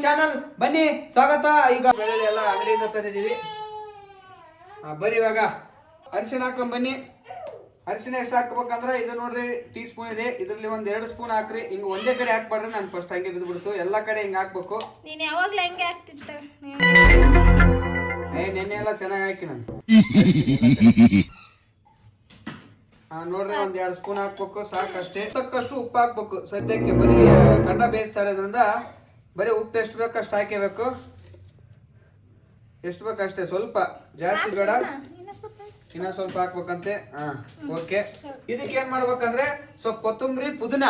Channel ಬನ್ನಿ ಸ್ವಾಗತ. ಈಗ ಬೆಳೆ ಎಲ್ಲ ಅಂಗಡಿಯಿಂದ ತಂದಿದ್ದೀವಿ. ಬರ್ರಿ ಇವಾಗ ಅರಿಶಿಣ ಹಾಕೊಂಡ್ ಬನ್ನಿ. ಅರಿಶಿಣ ಎಷ್ಟು ಹಾಕ್ಬೇಕಂದ್ರೆ ಇದು ನೋಡ್ರಿ ಟೀ ಸ್ಪೂನ್ ಇದೆ, ಇದ್ರಲ್ಲಿ ಒಂದ್ 2 ಸ್ಪೂನ್ ಹಾಕ್ರಿ. ಹಿಂಗ ಒಂದೇ ಕಡೆ ಹಾಕ್ಬಾರ್ರಿ, ನಾನು ಫಸ್ಟ್ ಹಂಗೆ ಬಿದ್ಬಿಡ್ತು. ಎಲ್ಲಾ ಕಡೆ ಹಿಂಗ ಹಾಕ್ಬೇಕು. ನೀನ್ ಯಾವಾಗ್ಲೂ ಹಂಗೆ ಆಗ್ತಿತ್ತ. ನೆನ್ನೆ ಎಲ್ಲ ಚೆನ್ನಾಗಿ ಹಾಕಿ ನಾನು ನೋಡ್ರಿ ಒಂದ್ 2 ಸ್ಪೂನ್ ಹಾಕ್ಬೇಕು, ಸಾಕಷ್ಟೇ. ತಕ್ಕಷ್ಟು ಉಪ್ಪು ಹಾಕ್ಬೇಕು. ಸದ್ಯಕ್ಕೆ ಬರೀ ಕಂಡ ಬೇಯಿಸ್ತಾ ಇರೋದ್ರಿಂದ ಬರೀ ಉಪ್ಪು ಎಷ್ಟು ಬೇಕು ಅಷ್ಟು ಹಾಕಬೇಕು. ಎಷ್ಟು ಬೇಕು ಅಷ್ಟೇ, ಸ್ವಲ್ಪ ಜಾಸ್ತಿ ಬೇಡ. ಇನ್ನ ಸ್ವಲ್ಪ ಹಾಕ್ಬೇಕಂತೆ. ಓಕೆ. ಇದಕ್ಕೆ ಏನ್ ಮಾಡ್ಬೇಕಂದ್ರೆ ಸ್ವಲ್ಪ ಕೊತ್ತಂಬರಿ ಪುದೀನ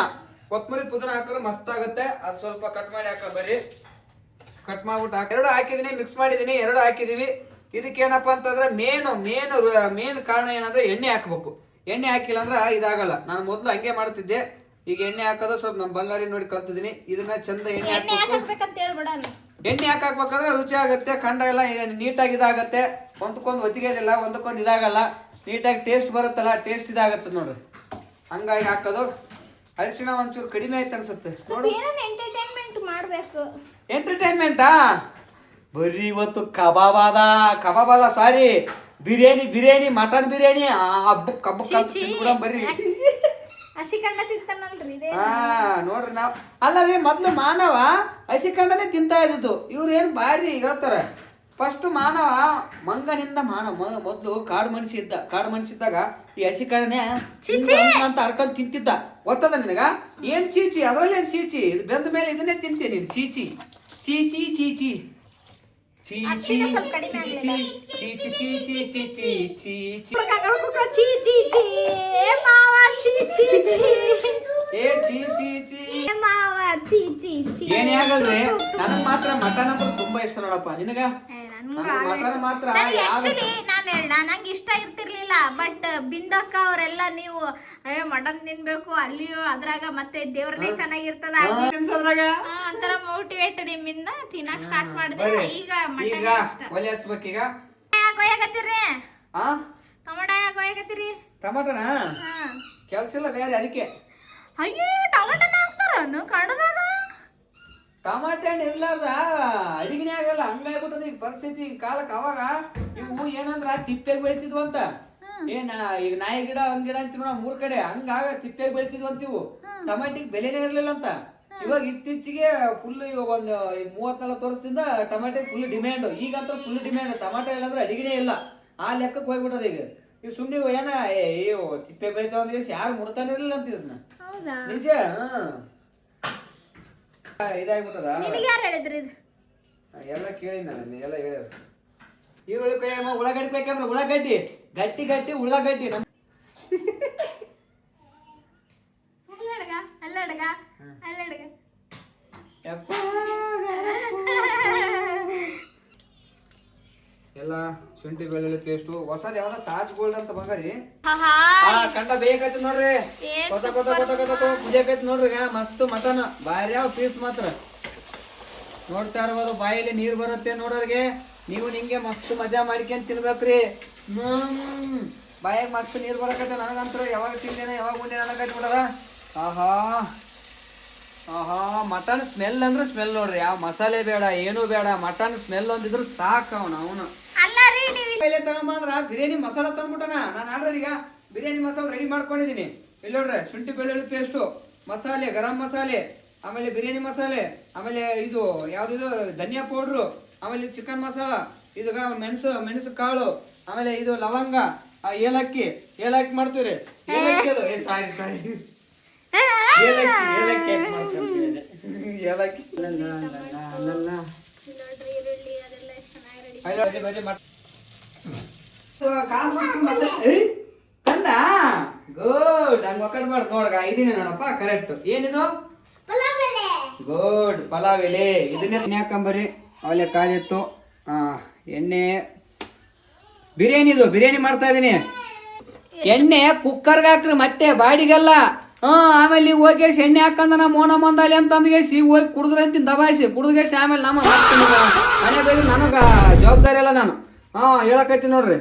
ಹಾಕಿದ್ರೆ ಮಸ್ತ್ ಆಗುತ್ತೆ. ಅದು ಸ್ವಲ್ಪ ಕಟ್ ಮಾಡಿ ಹಾಕ. ಬರೀ ಕಟ್ ಮಾಡ್ಬಿಟ್ಟು ಎರಡು ಹಾಕಿದೀನಿ, ಮಿಕ್ಸ್ ಮಾಡಿದೀನಿ, 2 ಹಾಕಿದೀವಿ. ಇದಕ್ಕೆ ಏನಪ್ಪಾ ಅಂತಂದ್ರೆ ಮೇನ್ ಕಾರಣ ಏನಂದ್ರೆ ಎಣ್ಣೆ ಹಾಕ್ಬೇಕು. ಎಣ್ಣೆ ಹಾಕಿಲ್ಲ ಅಂದ್ರೆ ಇದಾಗಲ್ಲ. ನಾನು ಮೊದ್ಲು ಹಂಗೆ ಮಾಡ್ತಿದ್ದೆ, ಈಗ ಎಣ್ಣೆ ಹಾಕೋದು ಸ್ವಲ್ಪ ನಮ್ಮ ಬಂಗಾರಿ ನೋಡಿ ಕಲ್ತಿದ್ದೀನಿ. ಇದನ್ನ ಚಂದ ಎಣ್ಣೆ ಎಣ್ಣೆ ಹಾಕ್ಬೇಕಂದ್ರೆ ರುಚಿ ಆಗುತ್ತೆ. ಖಂಡ ಎಲ್ಲ ನೀಟಾಗಿ ಇದಾಗತ್ತೆ. ಒಂದಕ್ಕೊಂದು ಒತ್ತಿಗೆದಿಲ್ಲ, ಒಂದಕ್ಕೊಂದು ಇದಾಗಲ್ಲ. ನೀಟಾಗಿ ಟೇಸ್ಟ್ ಬರುತ್ತಲ್ಲ, ಟೇಸ್ಟ್ ಇದಾಗತ್ತೆ ನೋಡ್ರಿ. ಹಂಗಾಗಿ ಹಾಕೋದು. ಅರಿಶಿಣ ಒಂಚೂರು ಕಡಿಮೆ ಆಯ್ತು ಅನ್ಸುತ್ತೆ. ಎಂಟರ್ಟೈನ್ಮೆಂಟಾ? ಬರ್ರಿ ಇವತ್ತು ಕಬಾಬ್ ಅಲ್ಲ, ಸಾರಿ, ಬಿರಿಯಾನಿ, ಮಟನ್ ಬಿರಿಯಾನಿ. ಬರ್ರಿ. ಹಸಿ ಕಂಡ ತಿಂತಾನಲ್ರಿ. ನೋಡ್ರಿ ನಾವ್ ಅಲ್ಲರಿ ಮೊದ್ಲು ಮಾನವ ಹಸಿ ಕಂಡನೆ ತಿಂತಾ ಇದ್ದು. ಇವ್ರು ಏನ್ ಬಾರಿ ಹೇಳ್ತಾರ. ಫಸ್ಟ್ ಮಾನವ ಮಂಗನಿಂದ ಮೊದ್ಲು ಕಾಡು ಮನುಷ್ಯ ಇದ್ದಾಗ ಈ ಹಸಿ ಕಂಡನೆ ಅಂತ ಹರ್ಕೊಂಡ್ ತಿಂತಿದ್ದ. ಗೊತ್ತದ ನಿನಗ? ಏನ್ ಚೀಚಿ, ಅದ್ರಲ್ಲಿ ಏನ್ ಚೀಚಿ? ಇದು ಬೆಂದ ಮೇಲೆ ಇದನ್ನೇ ತಿಂತೀನಿ ನೀನು. ಚೀಚಿ ಚೀಚಿ ಚೀಚಿ ಏನೇ ಆಗಲ್ರಿ, ನನಗ್ ಮಾತ್ರ ಮಟನ್ ಅಂದ್ರೆ ತುಂಬಾ ಇಷ್ಟ ನೋಡಪ್ಪ. ನಿನಗ? ಮಟನ್ ಮಾತ್ರ ನಂಗೆ ಇಷ್ಟ ಇರ್ತಿರ್ಲಿಲ್ಲ. ಬಟ್ ಬಿಂದಕ್ಕ ಅವರೆಲ್ಲ ನೀವು ಮಟನ್ ತಿನ್ಬೇಕು ಅಲ್ಲಿಯೂ ಅದ್ರಾಗ ಮತ್ತೆ ದೇವ್ರನ್ನೇ ಚೆನ್ನಾಗಿರ್ತದ ಅಂತರ ಮೋಟಿವೇಟ್ ನಿಮ್ಮಿಂದ ತಿನ್ನಕ್ ಸ್ಟಾರ್ಟ್ ಮಾಡಿದೆ. ಈಗ ಮಟನ್ ಇಷ್ಟ. ಒಲೆ ಹಚ್ಬೇಕೀಗ. ಕೊಯ್ಯಾಕತ್ತೀರಿ? ಟೊಮಾಟೊ ಯಾಕೆ ಕೊಯ್ಯಾಕತ್ತೀರಿ? ಟೊಮಾಟೋನ ಕೆಲ್ಸ ಇಲ್ಲ ಬೇರೆ, ಅದಕ್ಕೆ. ಅಯ್ಯೋ, ಟೊಮಾಟೋನ ಹಾಕ್ತಾರ ಕಣ್ಣದಾಗ? ಟಮಾಟೆ ಹಣ್ಣು ಇರ್ಲಾರ್ದ ಅಡಿಗೆನೇ ಆಗಲ್ಲ. ಹಂಗಾಗ್ಬಿಟ್ಟದ ಈಗ ಪರಿಸ್ಥಿತಿ. ಈಗ ಕಾಲಕ್ಕೆ ಅವಾಗ ಇವು ಏನಂದ್ರ ತಿಪ್ಪೆಗೆ ಬೆಳಿತಿದ್ವು ಅಂತ. ಈಗ ನಾಯಿ ಗಿಡ ಒಂದ್ ಗಿಡ ಅಂತೀವಿ ನಾವು 3 ಕಡೆ. ಹಂಗಾಗ ತಿಪ್ಪೆಗೆ ಬೆಳಿತಿದ್ವು ಅಂತ. ಇವು ಟಮಾಟಿಗೆ ಬೆಲೆನೇ ಇರ್ಲಿಲ್ಲ ಅಂತ. ಇವಾಗ ಇತ್ತೀಚೆಗೆ ಫುಲ್ ಇವಾಗ ಒಂದು 30-40 ವರ್ಷದಿಂದ ಟಮಾಟೆ ಫುಲ್ ಡಿಮ್ಯಾಂಡ್. ಈಗಂತ ಫುಲ್ ಡಿಮ್ಯಾಂಡ್. ಟಮಾಟೆ ಇಲ್ಲ ಅಂದ್ರೆ ಅಡಿಗೆನೇ ಇಲ್ಲ. ಆ ಲೆಕ್ಕಕ್ಕೆ ಹೋಗ್ಬಿಟ್ಟದ ಈಗ. ಈಗ ಸುಮ್ಮನೆ ಏನ ತಿಪ್ಪೆ ಬೆಳಿತಾವ ಅಂದ್ರೆ ಯಾರು ಮುಡ್ತಾನೆ ಇರ್ಲಿಲ್ಲ ಅಂತ ಇದನ್ನ. ನಿಜ. ಇದಾಗ್ಬಿಟ್ಟದ. ಎಲ್ಲ ಕೇಳಿ ನಾನು ಎಲ್ಲ ಹೇಳ್ಯಾರ. ಈರುಳ್ಳಿ ಕೈಯಮ್ಮ, ಉಳ್ಳಾಗಡ್ಡಿ ಬೇಕಂದ್ರೆ ಉಳ್ಳಾಗಡ್ಡಿ ಗಟ್ಟಿ ಉಳ್ಳಾಗಡ್ಡಿ. ಎಲ್ಲ ಶುಂಠಿ ಬೆಳ್ಳುಳ್ಳಿ ಪೇಸ್ಟು. ಹೊಸದ್ ಯಾವ್ದ ತಾಜ್ ಗೋಲ್ಡ್ ಅಂತ ಬಂಗಾರಿ ಕಂಡ ಬೇಕೈತಿ ನೋಡ್ರಿ. ಕುದಿಯಕೈತಿ ನೋಡ್ರಿ. ಮಸ್ತ್ ಮಟನ್ ಬಾರಿ. ಯಾವ ಪೀಸ್ ಮಾತ್ರ ನೋಡ್ತಾ ಇರ್ಬೋದು. ಬಾಯಲ್ಲಿ ನೀರ್ ಬರುತ್ತೆ ನೋಡೋರ್ಗೆ. ನೀವು ನಿಂಗೆ ಮಸ್ತ್ ಮಜಾ ಮಾಡ್ಕೊಂಡ್ ತಿನ್ಬೇಕ್ರಿ. ಬಾಯಾಗ ಮಸ್ತ್ ನೀರ್ ಬರಕೈತೆ. ನನಗಂತರ ಯಾವಾಗ ತಿಂದೇನ ಯಾವಾಗ ಉಂಡೆ ನನಗೈತಿ ಬಿಡದ. ಮಟನ್ ಸ್ಮೆಲ್ ಅಂದ್ರೆ ಸ್ಮೆಲ್ ನೋಡ್ರಿ. ಯಾವ ಮಸಾಲೆ ಬೇಡ, ಏನು ಬೇಡ. ಮಟನ್ ಸ್ಮೆಲ್ ಒಂದಿದ್ರು ಸಾಕ. ಅವನು ತಗೊಂಬಂದ್ರ ಬಿರಿಯಾನಿ ಮಸಾಲ ತಂದ್ಬಿಟ್ಟನ. ನಾನು ಆಲ್ರೆಡಿ ಈಗ ಬಿರಿಯಾನಿ ಮಸಾಲ ರೆಡಿ ಮಾಡ್ಕೊಂಡಿದೀನಿ. ಇಲ್ಲಿ ನೋಡ್ರಿ, ಶುಂಠಿ ಬೆಳ್ಳುಳ್ಳಿ ಪೇಸ್ಟು, ಮಸಾಲೆ, ಗರಂ ಮಸಾಲೆ, ಆಮೇಲೆ ಬಿರಿಯಾನಿ ಮಸಾಲೆ, ಆಮೇಲೆ ಇದು ಯಾವ್ದು ಧನಿಯಾ ಪೌಡ್ರು, ಆಮೇಲೆ ಚಿಕನ್ ಮಸಾಲ, ಇದು ಮೆಣಸು ಕಾಳು, ಆಮೇಲೆ ಇದು ಲವಂಗ, ಏಲಕ್ಕಿ ಮಾಡ್ತೀವ್ರಿ. ಸಾರಿ ಏಲಕ್ಕಿ ತಂದ ಗುಡ್. ಹಂಗ ಒಕ್ಕಡ್ಬಾರ್ದು ನೋಡಗ. ಇದೀನಿ ನೋಡಪ್ಪ ಕರೆಕ್ಟ್. ಏನಿದು? ಗುಡ್ ಪಲಾವ್ ಎಲೆ. ಇದನ್ನೇ ಹಾಕೊಂಬರಿ. ಅವಲೆ ಕಾದಿತ್ತು. ಎಣ್ಣೆ ಬಿರಿಯಾನಿ ಮಾಡ್ತಾ ಇದೀನಿ. ಎಣ್ಣೆ ಕುಕ್ಕರ್ಗೆ ಹಾಕ್ರಿ, ಮತ್ತೆ ಬಾಡಿಗೆಲ್ಲ. ಆಮೇಲೆ ನೀವು ಹೋಗಿ ಎಣ್ಣೆ ಹಾಕಂದ ನಾ ಮೋನ ಮಂದಾಲಿ ಅಂತ ಅಂದ್ಗೇಸಿ ಹೋಗಿ ಕುಡಿದ್ರೆ ಅಂತೀನಿ ದಬಾಯಿಸಿ ಕುಡಿದ್ಗೇಸಿ. ಆಮೇಲೆ ಮನೆ ಬೇರೆ ನನಗ ಜವಾಬ್ದಾರಿ ಅಲ್ಲ ನಾನು. ಹೇಳಕೈತಿ ನೋಡ್ರಿ.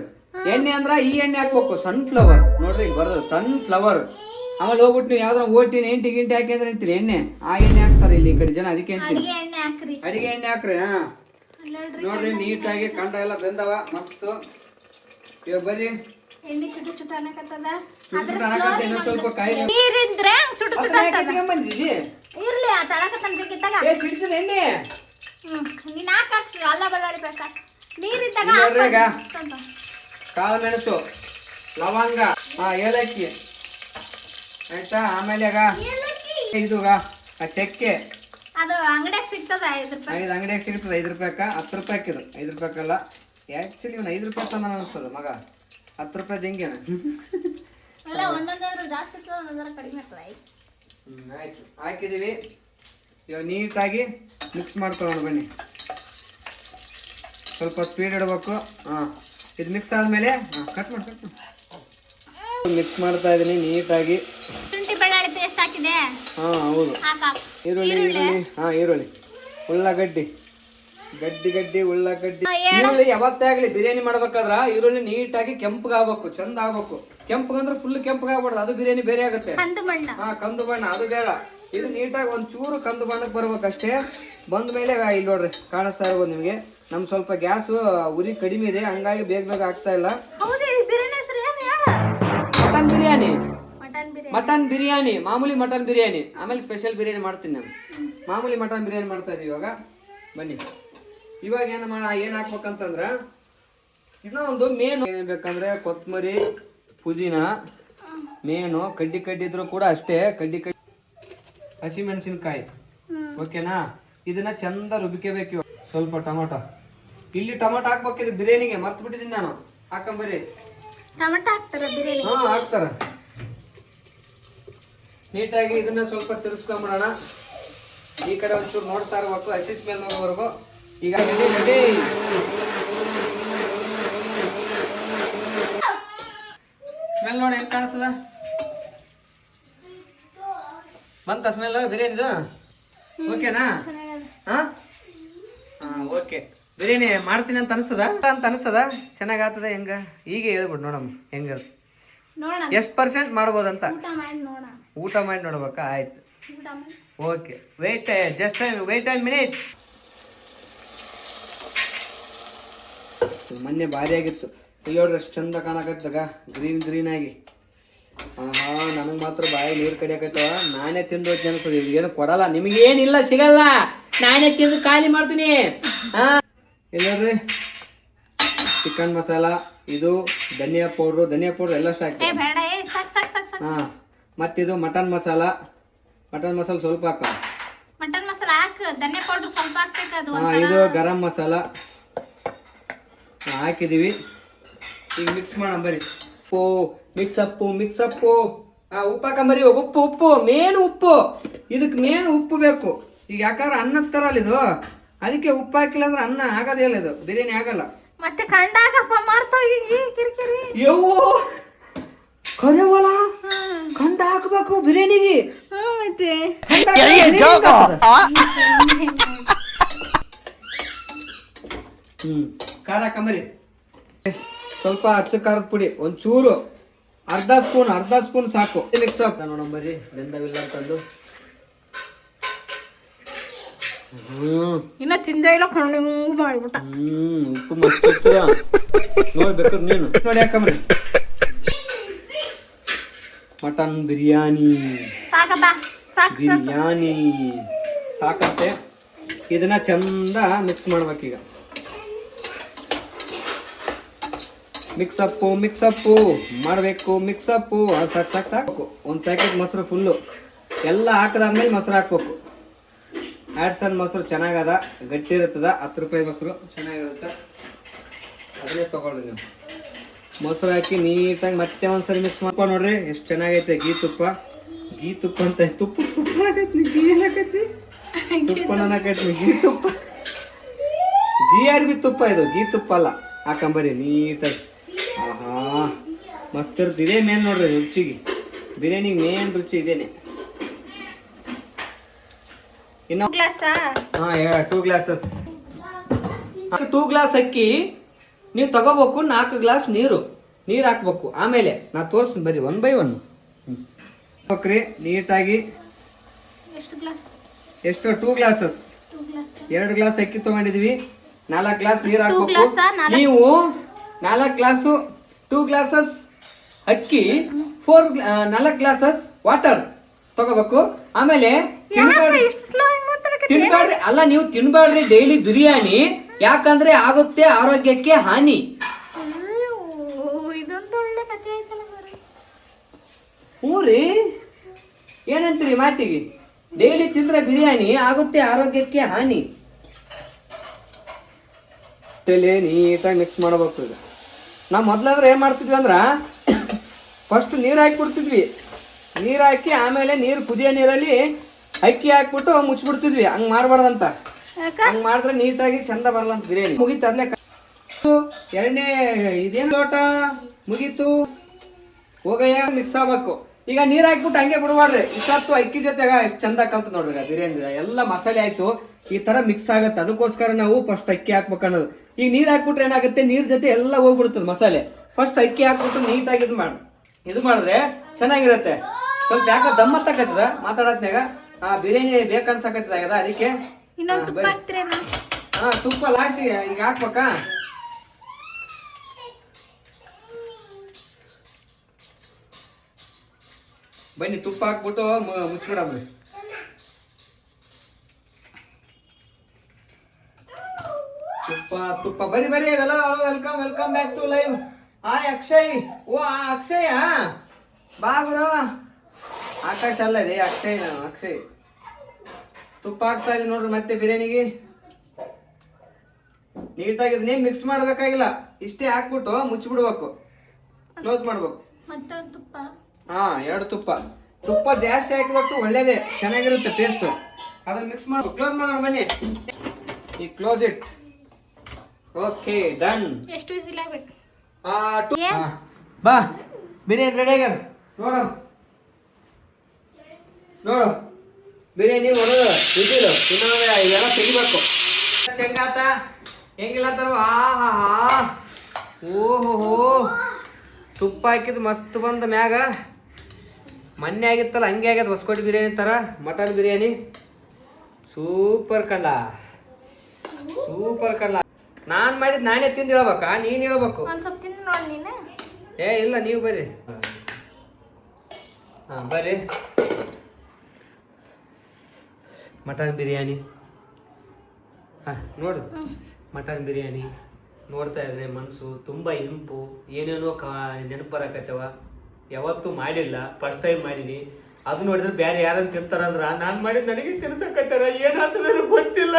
ಎಣ್ಣೆ ಅಂದ್ರ ಈ ಎಣ್ಣೆ ಹಾಕ್ಬೇಕು, ಸನ್ಫ್ಲವರ್ ನೋಡ್ರಿ. ಈಗ ಬರೋದು ಸನ್ಫ್ಲವರ್. ಆಮೇಲೆ ಹೋಗ್ಬಿಟ್ಟು ನೀವು ಯಾವ್ದಾರ ಓಟಿನ ಎಂಟಿ ಗಿಂಟಿ ಹಾಕಿ ಅಂದ್ರೆ ಅಂತೀರಿ ಎಣ್ಣೆ ಆ ಎಣ್ಣೆ ಹಾಕ್ತಾರೆ ಇಲ್ಲಿ ಈ ಕಡೆ ಜನ ಅದಕ್ಕೆ ಅಂತೀನಿ ಅಡಿಗೆ ಎಣ್ಣೆ ಹಾಕ್ರಿ. ಅಡಿಗೆ ಎಣ್ಣೆ ಹಾಕ್ರಿ. ಹಾ ನೋಡ್ರಿ ನೀಟಾಗಿ ಕಂಡ ಎಲ್ಲ ಬೆಂದವ ಮಸ್ತ್. ಇವಾಗ ಬರ್ರಿ ಎಣ್ಣೆ ಚುಟು ಚುಟು ಅನ್ನಕತ್ತದ. ಇನ್ನೂ ಸ್ವಲ್ಪ ಕಾಯಿ ನೀರಿದ್ರೆ ಚುಟು ಚುಟು ಅಂತದ. ಬಂದಿದ್ದಿ ಇರ್ಲಿ ಆ ತಳಕತ್ತನ ಬೇಕಿದ್ದಾಗ ಸಿಡ್ತದ ಎಣ್ಣೆ. ನೀನ್ ಹಾಕ್ರಿ ಅಲ್ಲ ಬಳ್ಳಾಳಿ ಬೇಕಾ ನೀರಿದ್ದಾಗ ನೋಡ್ರಿ ಕಾಳು ಮೆಣಸು ಲವಂಗ ಏಲಕ್ಕಿ ಆಯ್ತಾ. ಆಮೇಲೆ ಇದು ಚಕ್ಕೆ ಅದು ಅಂಗಡಿಯಾಗ ಸಿಗ್ತದ 5 ರೂಪಾಯಿ. ಅಂಗಡಿಯಾಗ ಸಿಗ್ತದೆ 5 ರೂಪಾಯಿಕ 10 ರೂಪಾಯಿ ಇದು 5 ರೂಪಾಯಿಕಲ್ಲ ಆಕ್ಚುಲಿ ಇವ್ನು 5 ರೂಪಾಯಿ ತನ ಅನಿಸ್ತದ ಮಗ 10 ರೂಪಾಯಿ ಹೆಂಗೇನ ಎಲ್ಲ ಒಂದೊಂದಾದ್ರೂ ಜಾಸ್ತಿ ಇರ್ತದ ಒಂದೊಂದರ ಕಡಿಮೆ ಇರ್ತದ. ಆಯ್ತು ಹಾಕಿದೀವಿ. ಇವಾಗ ನೀಟಾಗಿ ಮಿಕ್ಸ್ ಮಾಡ್ಕೊಳ್ಳೋಣ ಬನ್ನಿ. ಸ್ವಲ್ಪ ಸ್ಪೀಡ್ ಇಡಬೇಕು. ಇದು ಮಿಕ್ಸ್ ಆದ್ಮೇಲೆ ಕಟ್ ಮಾಡಿ ಮಿಕ್ಸ್ ಮಾಡ್ತಾ ಇದೀನಿ ನೀಟಾಗಿ. ಶುಂಠಿ ಬೆಳ್ಳುಳ್ಳಿ ಪೇಸ್ಟ್ ಹಾಕಿದೆ. ಹೌದು. ಈರುಳ್ಳಿ ಉಳ್ಳಾಗಡ್ಡಿ ಗಡ್ಡಿ ಉಳ್ಳಾಗಡ್ಡಿ. ಈರುಳ್ಳಿ ಯಾವತ್ತೇ ಆಗ್ಲಿ ಬಿರಿಯಾನಿ ಮಾಡ್ಬೇಕಾದ್ರ ಈರುಳ್ಳಿ ನೀಟಾಗಿ ಕೆಂಪಗಾಗ್ಬೇಕು, ಚಂದ ಆಗ್ಬೇಕು. ಕೆಂಪಗಂದ್ರೆ ಫುಲ್ ಕೆಂಪಗಾಗ್ಬಾರ್ದು, ಅದು ಬಿರಿಯಾನಿ ಬೇರೆ ಆಗುತ್ತೆ. ಕಂದು ಬಣ್ಣ ಅದು ಬೇಡ. ಇದು ನೀಟಾಗಿ ಒಂಚೂರು ಕಂದು ಬಣ್ಣಕ್ಕೆ ಬರ್ಬೇಕಷ್ಟೇ. ಬಂದ ಮೇಲೆ ಇಲ್ಲಿ ನೋಡ್ರಿ ಕಾಣಿಸ್ತಾ ಇರ್ಬೋದು ನಿಮ್ಗೆ. ನಮ್ ಸ್ವಲ್ಪ ಗ್ಯಾಸ್ ಉರಿ ಕಡಿಮೆ ಇದೆ, ಹಂಗಾಗಿ ಬೇಗ ಆಗ್ತಾ ಇಲ್ಲ. ಮಟನ್ ಬಿರಿಯಾನಿ ಮಾಮೂಲಿ ಮಟನ್ ಬಿರಿಯಾನಿ. ಆಮೇಲೆ ಸ್ಪೆಷಲ್ ಬಿರಿಯಾನಿ ಮಾಡ್ತೀನಿ ನಾನು. ಮಾಮೂಲಿ ಮಟನ್ ಬಿರಿಯಾನಿ ಮಾಡ್ತಾ ಇದೀವಿ ಇವಾಗ. ಬನ್ನಿ ಇವಾಗ ಏನ್ ಹಾಕ್ಬೇಕಂತಂದ್ರ ಇನ್ನೊಂದು ಮೇನು ಏನ್ ಬೇಕಂದ್ರೆ ಕೊತ್ತಂಬರಿ ಪುದೀನ ಮೇನು ಕಡ್ಡಿ ಇದ್ರು ಕೂಡ ಅಷ್ಟೇ. ಕಡ್ಡಿ ಹಸಿಮೆಣಸಿನ್ಕಾಯಿ ಓಕೆನಾ. ಇದನ್ನ ಚಂದ ರುಬ್ಕೋಬೇಕು. ಸ್ವಲ್ಪ ಟೊಮೊಟೊ ಇಲ್ಲಿ ಟೊಮೊಟೊ ಹಾಕ್ಬೇಕಿದ್ ಬಿರಿಯಾನಿಗೆ ಮರ್ತು ಬಿಟ್ಟಿದ್ದೀನಿ ನಾನು. ಹಾಕಂಬರಿ ಹಾಕ್ತಾರ. ನೀಟಾಗಿ ಇದನ್ನ ಸ್ವಲ್ಪ ತಿರ್ಸ್ಕೊಂಬಿಡೋಣ. ಈ ಕಡೆ ಒಂಚೂರು ನೋಡ್ತಾ ಇರ್ಬೇಕು, ಹಸಿ ಸ್ಮೆಲ್ ಹೋಗೋವರೆಗೂ. ಈಗ ರೆಡಿ. ಸ್ಮೆಲ್ ನೋಡಿ ಹೆಂಗ್ ಕಾಣಿಸ್ತದ ಬಂತ ಸ್ಮೆಲ್ ಬಿರಿಯಾನಿದು. ಓಕೆನಾ? ಓಕೆ. ಬಿರಿಯಾನಿ ಮಾಡ್ತೀನಿ ಅಂತ ಅನಿಸ್ತದ ಚೆನ್ನಾಗ್ ಆಗ್ತದ ಹೆಂಗ ಈಗ ಹೇಳ್ಬಿಟ್ಟು ನೋಡಮ್ಮ ಹೆಂಗ ಎಷ್ಟು % ಮಾಡ್ಬೋದಂತ ಊಟ ಮಾಡಿ ನೋಡ್ಬೇಕಾ. ಆಯ್ತು ಓಕೆ. Wait a minute. ಮೊನ್ನೆ ಭಾರಿ ಆಗಿತ್ತು. ಇಲ್ಲೋಡ್ರಿ ಅಷ್ಟು ಚಂದ ಕಾಣಕತ್ತಾಗ ಗ್ರೀನ್ ಆಗಿ. ನನಗೆ ಮಾತ್ರ ಬಾಯಿ ನೀರು ಕಡಿಯಾಕತ್ತವ. ನಾನೇ ತಿಂದು ಅನ್ಸೋದು. ಏನು ಕೊಡಲ್ಲ ನಿಮಗೇನಿಲ್ಲ ಸಿಗಲ್ಲ, ನಾನೇ ತಿಂದು ಖಾಲಿ ಮಾಡ್ತೀನಿ. ಇಲ್ಲೋಡ್ರಿ ಚಿಕನ್ ಮಸಾಲ, ಇದು ಧನಿಯಾ ಪೌಡ್ರು ಎಲ್ಲ ಹಾಕಿ. ಮತ್ತಿದು ಮಟನ್ ಮಸಾಲ ಸ್ವಲ್ಪ ಹಾಕ. ಮಟನ್ ಮಸಾಲ ಹಾಕು, ಧನಿಯಾ ಪೌಡರ್ ಸ್ವಲ್ಪ ಹಾಕ್ಬೇಕು. ಇದು ಗರಂ ಮಸಾಲ ಹಾಕಿದೀವಿ. ಈಗ ಮಿಕ್ಸ್ ಮಾಡೋಣ ಬರಿ. ಮಿಕ್ಸ್ ಅಪ್ಪು ಉಪ್ಪು ಹಾಕಂಬರಿ. ಉಪ್ಪು ಮೇನ್ ಉಪ್ಪು. ಇದಕ್ಕೆ ಮೇನ್ ಉಪ್ಪು ಬೇಕು. ಈಗ ಯಾಕಂದ್ರೆ ಅನ್ನದ ತರ ಅಲ್ಲ ಇದು, ಅದಕ್ಕೆ ಉಪ್ಪು ಹಾಕಿಲ್ಲ ಅಂದ್ರೆ ಅನ್ನ ಆಗೋದೇ ಇಲ್ಲ, ಇದು ಬಿರಿಯಾನಿ ಆಗಲ್ಲ. ಮತ್ತೆ ಕಂಡಾಗಪ್ಪ ಮಾಡ್ತೋಗಿ ಕಿರಿಕಿರಿ. ಯವ್ವೋ ಕರೆವಲ್ಲ, ಕಂಡ ಹಾಕ್ಬೇಕು ಬಿರಿಯಾನಿಗೆ. ಖಾರ ಹಾಕಂಬರಿ. ಸ್ವಲ್ಪ ಅಚ್ಚ ಖಾರದ ಪುಡಿ ಒಂಚೂರು ಅರ್ಧ ಸ್ಪೂನ್ ಸಾಕು. Mix up ನೋಡಂಬರಿ. ಬೆಂದವಿಲ್ಲ ಅಂತಂದು ಇನ್ನ ತಿಂದ ಇಲ್ಲ ಮಾಡ್ಬಿಟ್ಟ. ಉಪ್ಪು ಮಸ್ತ್ ನೋಡ್ಬೇಕು ನೀನು ನೋಡಿ. ಹಾಕಂಬರಿ ಮಟನ್ ಬಿರಿಯಾನಿ ಸಾಕಂತೆ. ಇದನ್ನ ಚಂದ ಮಿಕ್ಸ್ ಮಾಡ್ಬೇಕೀಗ. ಮಿಕ್ಸ್ ಅಪ್ ಮಾಡಬೇಕು. ಸಾಕು. ಒಂದು ಪ್ಯಾಕೆಟ್ ಮೊಸರು ಫುಲ್ಲು ಎಲ್ಲ ಹಾಕದಾದ್ಮೇಲೆ ಮೊಸರು ಹಾಕ್ಬೇಕು. ಆಡ್ಸನ್ ಮೊಸರು ಚೆನ್ನಾಗದ, ಗಟ್ಟಿ ಇರುತ್ತದ. 10 ರೂಪಾಯಿ ಮೊಸರು ಚೆನ್ನಾಗಿರುತ್ತೆ, ಅದನ್ನೇ ತಗೊಳ್ರಿ ನೀವು. ಮೊಸರು ಹಾಕಿ ನೀಟಾಗಿ ಮತ್ತೆ ಒಂದ್ಸರಿ ಮಿಕ್ಸ್ ಮಾಡ್ಕೊಂಡು ನೋಡ್ರಿ ಎಷ್ಟು ಚೆನ್ನಾಗೈತೆ. ಗೀ ತುಪ್ಪ ಅಂತ ತುಪ್ಪ ಗೀ ತುಪ್ಪ GRB ತುಪ್ಪ, ಇದು ಗೀ ತುಪ್ಪ ಅಲ್ಲ. ಹಾಕಂಬರಿ ನೀಟಾಗಿ. ಮಸ್ತ್ ಇರುತ್ತೆ. ಇದೇ ಮೇನ್ ನೋಡ್ರಿ ರುಚಿಗೆ, ಬಿರಿಯಾನಿಗೆ ಮೇನ್ ರುಚಿ ಇದೇನೆ. ಇನ್ನು 2 ಗ್ಲಾಸಸ್ 2 ಗ್ಲಾಸ್ ಅಕ್ಕಿ ನೀವು ತಗೋಬೇಕು. 4 ಗ್ಲಾಸ್ ನೀರು ಹಾಕ್ಬೇಕು. ಆಮೇಲೆ ನಾ ತೋರಿಸ್ತೀನಿ ಬರ್ರಿ 1 by 1. ಹೋಗ್ರಿ ನೀಟಾಗಿ. ಎಷ್ಟು ಗ್ಲಾಸ್? ಎಷ್ಟು? 2 ಗ್ಲಾಸಸ್. 2 ಗ್ಲಾಸ್. 2 ಗ್ಲಾಸ್ ಅಕ್ಕಿ ತಗೊಂಡಿದೀವಿ. 4 ಗ್ಲಾಸ್ ನೀರು 2 ಹಾಕ್ಬೇಕು. ಗ್ಲಾಸಾ? ನೀವು 4 ಗ್ಲಾಸು 2 ಗ್ಲಾಸಸ್ ಅಕ್ಕಿ 4 ಗ್ಲಾಸಸ್ ವಾಟರ್ ತಗೋಬೇಕು. ಆಮೇಲೆ ಇಷ್ಟು ಸ್ಲೋ ಹೆಂಗ್ ಮಾತಾಡಕತ್ತಿ? ತಿನ್ಬೇಡ್ರಿ. ಅಲ್ಲ, ನೀವು ತಿನ್ಬೇಡ್ರಿ ಡೈಲಿ ಬಿರಿಯಾನಿ, ಯಾಕಂದ್ರೆ ಆಗುತ್ತೆ ಆರೋಗ್ಯಕ್ಕೆ ಹಾನಿ. ಇದೊಂದು ಒಳ್ಳೆ ಕಥೆ ಆಯ್ತಲ್ಲ ಮಾರ್ರೆ. ಹ್ಞೂ ರೀ, ಏನಂತೀರಿ ಮಾತಿಗೆ? ಡೈಲಿ ತಿಂದ್ರೆ ಬಿರಿಯಾನಿ ಆಗುತ್ತೆ ಆರೋಗ್ಯಕ್ಕೆ ಹಾನಿ. ನೀಟಾಗಿ ಮಿಕ್ಸ್ ಮಾಡಬೇಕು. ಈಗ ನಾವು ಮೊದ್ಲಾದ್ರೆ ಏನ್ ಮಾಡ್ತಿದ್ವಿ ಅಂದ್ರ ಫಸ್ಟ್ ನೀರು ಹಾಕಿ ಬಿಡ್ತಿದ್ವಿ. ನೀರು ಹಾಕಿ ಆಮೇಲೆ ನೀರು ಕುದಿಯೋ ನೀರಲ್ಲಿ ಅಕ್ಕಿ ಹಾಕ್ಬಿಟ್ಟು ಮುಚ್ಚಿಬಿಡ್ತಿದ್ವಿ. ಹಂಗ್ ಮಾಡ್ಬಾರ್ದಂತ. ಹಂಗ್ ಮಾಡಿದ್ರೆ ನೀಟಾಗಿ ಚಂದ ಬರಲ್ಲ ಅಂತ ಬಿರಿಯಾನಿ. ಮುಗೀತು ಅದ್ಲೇ. ಎರಡನೇ ಇದೇನು ಲೋಟ ಮುಗೀತು. ಹೋಗಯ್ಯ ಮಿಕ್ಸ್ ಆಗ್ಬೇಕು. ಈಗ ನೀರ್ ಹಾಕ್ಬಿಟ್ಟು ಹಂಗೆ ಬಿಡಬಾರ್ದು. ಇಷ್ಟೊತ್ತು ಅಕ್ಕಿ ಜೊತೆಗ ಎಷ್ಟು ಚಂದ ಕಲ್ತು ನೋಡ್ರಿ ಬಿರಿಯಾನಿ. ಎಲ್ಲ ಮಸಾಲೆ ಆಯ್ತು, ಈ ತರ ಮಿಕ್ಸ್ ಆಗುತ್ತೆ. ಅದಕ್ಕೋಸ್ಕರ ನಾವು ಫಸ್ಟ್ ಅಕ್ಕಿ ಹಾಕ್ಬೇಕು ಅನ್ನೋದು. ಈಗ ನೀರ್ ಹಾಕ್ಬಿಟ್ರೆ ಏನಾಗುತ್ತೆ, ನೀರ್ ಜೊತೆ ಎಲ್ಲ ಹೋಗ್ಬಿಡ್ತದೆ ಮಸಾಲೆ. ಫಸ್ಟ್ ಅಕ್ಕಿ ಹಾಕ್ಬಿಟ್ಟು ನೀಟಾಗಿ ಇದು ಮಾಡಿದ್ರೆ ಚೆನ್ನಾಗಿರುತ್ತೆ. ಸ್ವಲ್ಪ ಯಾಕೆ ದಮ್ಮ ತಕ್ಕತ್ತದ ಮಾತಾಡತ್ನಾಗ ಬಿರಿಯಾನಿ ಬೇಕನ್ಸಕತ್ತದ. ಅದಕ್ಕೆ ಇನ್ನೊಂದು ತುಪ್ಪ ಹಾಕ್ತಿರೇನಾ? ತುಪ್ಪ ಲಾಸ್ಟ್ ಈಗ ಹಾಕ್ಬೇಕಾ? ಬನ್ನಿ ತುಪ್ಪ ಹಾಕ್ಬಿಟ್ಟು ಮುಚ್ಚಿಬಿಡಮ್ರಿ. ತುಪ್ಪ ಬರಿ welcome back to live. Akshay. ಓ ಅಕ್ಷಯ್, ಬಾ ಗುರು. ಆಕಾಶ ಅಲ್ಲ ಇದೆ ಅಕ್ಷಯ್. ಅಕ್ಷಯ್ ತುಪ್ಪ ಹಾಕ್ತಾ ಇದೀನಿ ನೋಡ್ರಿ ಮತ್ತೆ ಬಿರಿಯಾನಿಗೆ. ನೀಟಾಗಿ ಇದನ್ನೇ ಮಿಕ್ಸ್ ಮಾಡ್ಬೇಕಾಗಿಲ್ಲ, ಇಷ್ಟೇ ಹಾಕ್ಬಿಟ್ಟು ಮುಚ್ಚಿಬಿಡ್ಬೇಕು, ಕ್ಲೋಸ್ ಮಾಡ್ಬೇಕು. ಮತ್ತೊಂದು ತುಪ್ಪ. 2 ತುಪ್ಪ ಜಾಸ್ತಿ ಹಾಕಿದಟ್ಟು ಒಳ್ಳೇದೇ, ಚೆನ್ನಾಗಿರುತ್ತೆ ಟೇಸ್ಟ್. ಅದನ್ನ ಮಿಕ್ಸ್ ಮಾಡಿ ಕ್ಲೋಸ್ ಮಾಡೋಣ ಬನ್ನಿ. ಈ ಕ್ಲೋಸ್ ಇಟ್. Okay done. ಎಷ್ಟು ವಿಸಿಲ್ ಆಗ್ಬೇಕು? ಬಾ ಬಿರಿಯಾನಿ ರೆಡಿ ಆಗ್ಯದ ನೋಡು ಬಿರಿಯಾನಿ ಹೊಡೆದು ಬಿಸಿಲು. ಇನ್ನೊಂದು ಇವೆಲ್ಲ ತೆಗಿಬೇಕು. ಚೆಂಗಾತ ಹೆಂಗಿಲ್ಲ ತರ. ಓಹೋ, ತುಪ್ಪ ಹಾಕಿದ್ ಮಸ್ತ್ ಬಂದ ಮ್ಯಾಗ. ಮೊನ್ನೆ ಆಗಿತ್ತಲ್ಲ ಹಂಗೆ ಆಗ್ಯದ ಹೊಸಕೋಟೆ ಬಿರಿಯಾನಿ ತರ. ಮಟನ್ ಬಿರಿಯಾನಿ ಸೂಪರ್ ಕಂಡ. ನಾನ್ ಮಾಡಿದ್ ನಾನೇ ತಿಂದು ಹೇಳ್ಬೇಕಾ, ನೀನ್ ಹೇಳ್ಬೇಕು? ಒಂದ್ ಸ್ವಲ್ಪ ತಿಂದು ನೋಡಿ ನೀನು. ಇಲ್ಲ, ನೀವು ಬರ್ರಿ. ಬರ್ರಿ. ಮಟನ್ ಬಿರಿಯಾನಿ ನೋಡು. ಮಟನ್ ಬಿರಿಯಾನಿ ನೋಡ್ತಾ ಇದ್ರೆ ಮನಸ್ಸು ತುಂಬ ಇಂಪು. ಏನೇನೋ ನೆನಪು ಬರಕತ್ತವ. ಯಾವತ್ತೂ ಮಾಡಿಲ್ಲ, ಫಸ್ಟ್ ಟೈಮ್ ಮಾಡೀನಿ. ಅದು ನೋಡಿದ್ರೆ ಬೇರೆ ಯಾರನ್ನು ತಿಂತಾರಂದ್ರ ನಾನು ಮಾಡಿದ್ ನನಗೆ ತಿನ್ಸಕತ್ತಾರ. ಏನಾಗ್ತದೆ ನನಗೆ ಗೊತ್ತಿಲ್ಲ.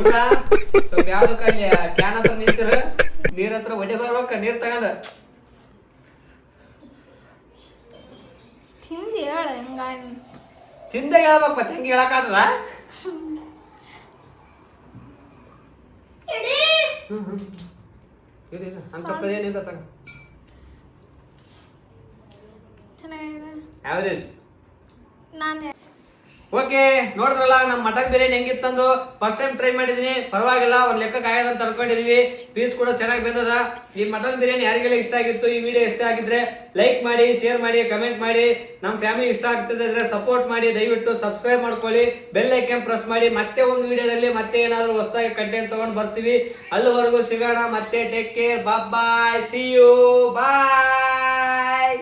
ಊಟ ಸ್ವಲ್ಪ ಯಾವ್ದು ಕ್ಯಾನ್ ಹತ್ರ ನಿಂತಿರ, ನೀರ್ ಹತ್ರ ಒಡೆ ಬರ್ಬೇಕ. ನೀರ್ ತಗೊಂಡ ತಿಂದು ಹೇಳ. ತಿಂದ ಹೇಳ್ಬೇಕ, ತಂಗಿ ಹೇಳಕ್ಕಾದ್ರ? ಅಂತಪ್ಪದೇನಿಲ್ಲ ತಗ. ಚೆನ್ನಾಗಿದೆ. ಯಾವ್ದೇಜ್? ನಾನು ಓಕೆ, ನೋಡಿದ್ರಲ್ಲ ನಮ್ಮ ಮಟನ್ ಬಿರಿಯಾನಿ ಹೆಂಗಿತ್ತಂದು. ಫಸ್ಟ್ ಟೈಮ್ ಟ್ರೈ ಮಾಡಿದೀನಿ, ಪರವಾಗಿಲ್ಲ, ಒಂದ್ ಲೆಕ್ಕಕ್ಕೆ ಆಗದಂತ ಅನ್ಕೊಂಡಿದೀವಿ. ಪೀಸ್ ಕೂಡ ಚೆನ್ನಾಗಿ ಬಂದದ. ಈ ಮಟನ್ ಬಿರಿಯಾನಿ ಯಾರಿಗೆಲ್ಲ ಇಷ್ಟ ಆಗಿತ್ತು, ಈ ವಿಡಿಯೋ ಇಷ್ಟ ಆಗಿದ್ರೆ ಲೈಕ್ ಮಾಡಿ, ಶೇರ್ ಮಾಡಿ, ಕಮೆಂಟ್ ಮಾಡಿ. ನಮ್ಮ ಫ್ಯಾಮಿಲಿ ಇಷ್ಟ ಆಗ್ತಿದ್ರೆ ಸಪೋರ್ಟ್ ಮಾಡಿ. ದಯವಿಟ್ಟು ಸಬ್ಸ್ಕ್ರೈಬ್ ಮಾಡ್ಕೊಳ್ಳಿ, ಬೆಲ್ ಐಕಾನ್ ಪ್ರೆಸ್ ಮಾಡಿ. ಮತ್ತೆ ಒಂದು ವಿಡಿಯೋದಲ್ಲಿ ಮತ್ತೆ ಏನಾದ್ರು ಹೊಸದಾಗಿ ಕಂಟೆಂಟ್ ತಗೊಂಡು ಬರ್ತೀವಿ. ಅಲ್ಲಿವರೆಗೂ ಸಿಗೋಣ ಮತ್ತೆ. Take care, bye, see you, bye.